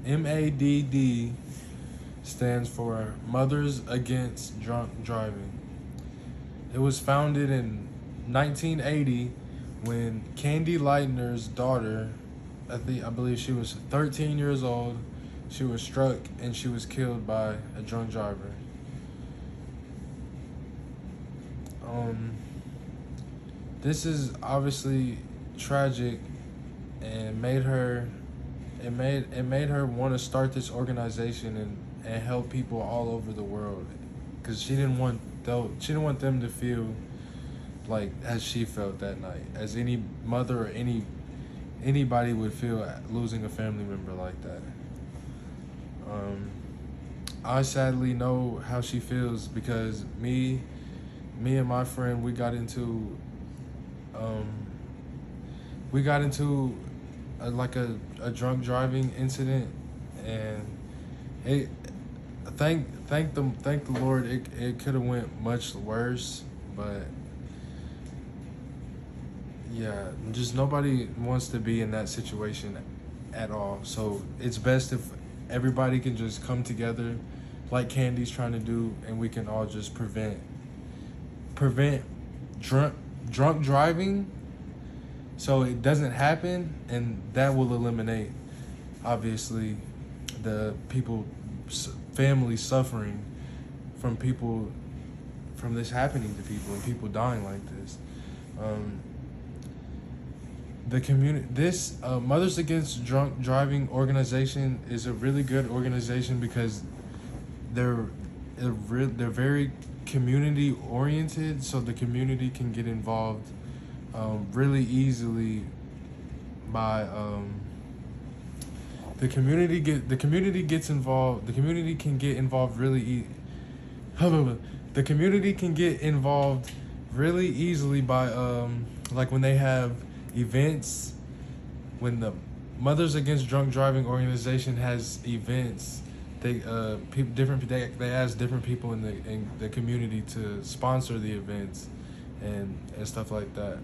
MADD stands for Mothers Against Drunk Driving. It was founded in 1980 when Candy Lightner's daughter, I believe she was 13 years old, she was struck and she was killed by a drunk driver. This is obviously tragic and made her want to start this organization and help people all over the world, because she didn't want them to feel like as she felt that night, as any mother or anybody would feel losing a family member like that. I sadly know how she feels because me and my friend, we got into a drunk driving incident, and it thank the Lord, it could have went much worse, but yeah, just nobody wants to be in that situation at all. So it's best if everybody can just come together like Candy's trying to do, and we can all just prevent drunk driving so it doesn't happen, and that will eliminate obviously the families suffering from this happening to people and people dying like this. The community, this Mothers Against Drunk Driving organization is a really good organization because they're very community oriented, so the community can get involved really easily by the community gets involved. The community can get involved the community can get involved really easily by like when they have events. When the Mothers Against Drunk Driving organization has events, they ask different people in the community to sponsor the events and stuff like that.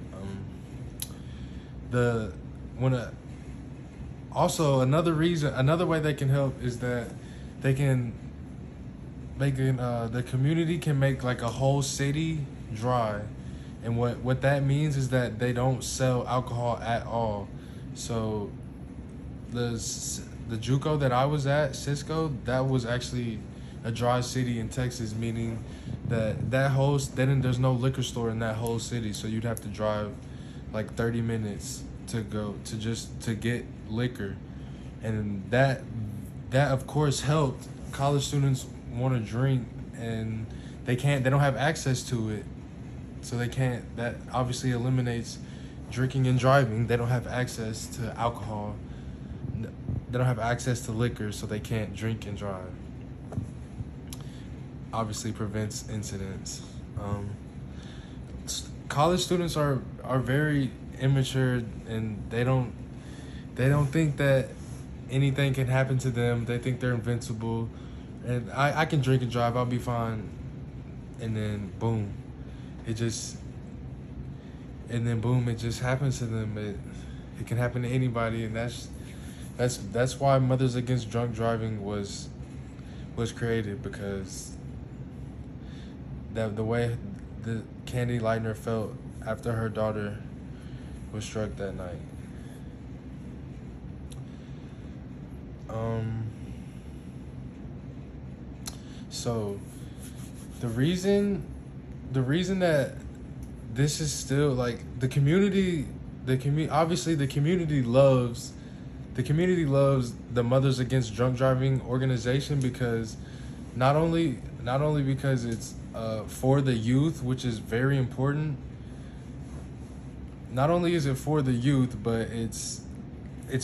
Also another way they can help is that the community can make like a whole city dry. And what that means is that they don't sell alcohol at all. So the JUCO that I was at, Cisco, that was actually a dry city in Texas, meaning that there's no liquor store in that whole city. So you'd have to drive like 30 minutes to get liquor. And that of course helped. College students want to drink and they don't have access to it. So they can't, that obviously eliminates drinking and driving. They don't have access to alcohol. They don't have access to liquor, so they can't drink and drive. Obviously prevents incidents. College students are very immature, and they don't think that anything can happen to them. They think they're invincible. And I can drink and drive, I'll be fine. And then boom. It just happens to them. It can happen to anybody, and that's why Mothers Against Drunk Driving was created, because the way the Candy Lightner felt after her daughter was struck that night. So the reason that this is still like obviously the community loves the Mothers Against Drunk Driving organization, because not only because it's for the youth, which is very important. Not only is it for the youth, but it's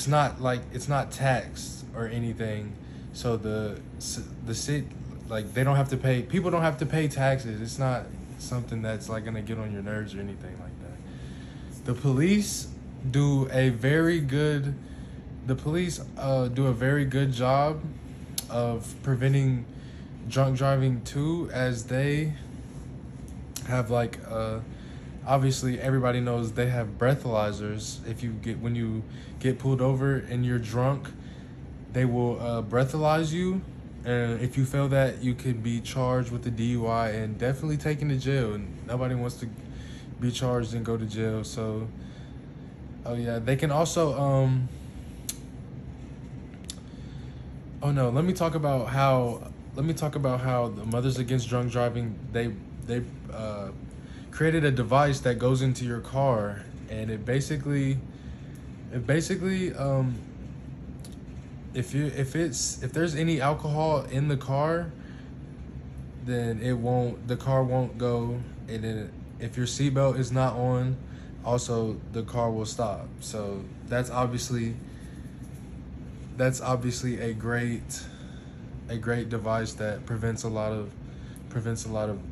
not taxed or anything. So the city, like, they don't have to pay. People don't have to pay taxes. It's not something that's like gonna get on your nerves or anything like that. The police do a very good job of preventing drunk driving too, as they have like obviously everybody knows they have breathalyzers. When you get pulled over and you're drunk, They will breathalyze you, and if you fail that, you could be charged with the DUI and definitely taken to jail. And nobody wants to be charged and go to jail. So, oh yeah, they can also Oh no, let me talk about how the Mothers Against Drunk Driving, they created a device that goes into your car, and it basically if there's any alcohol in the car, then the car won't go, and then if your seatbelt is not on, also the car will stop. So that's obviously a great device that prevents a lot of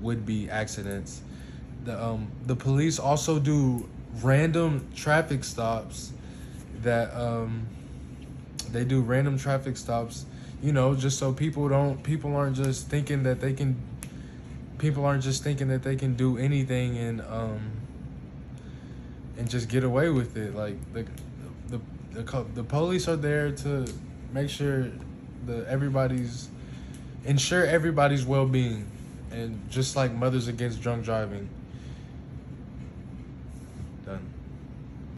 would-be accidents. The police also do random traffic stops that they do random traffic stops, just so people aren't just thinking that they can do anything and just get away with it. Like the police are there to make sure ensure everybody's well-being, and just like Mothers Against Drunk Driving,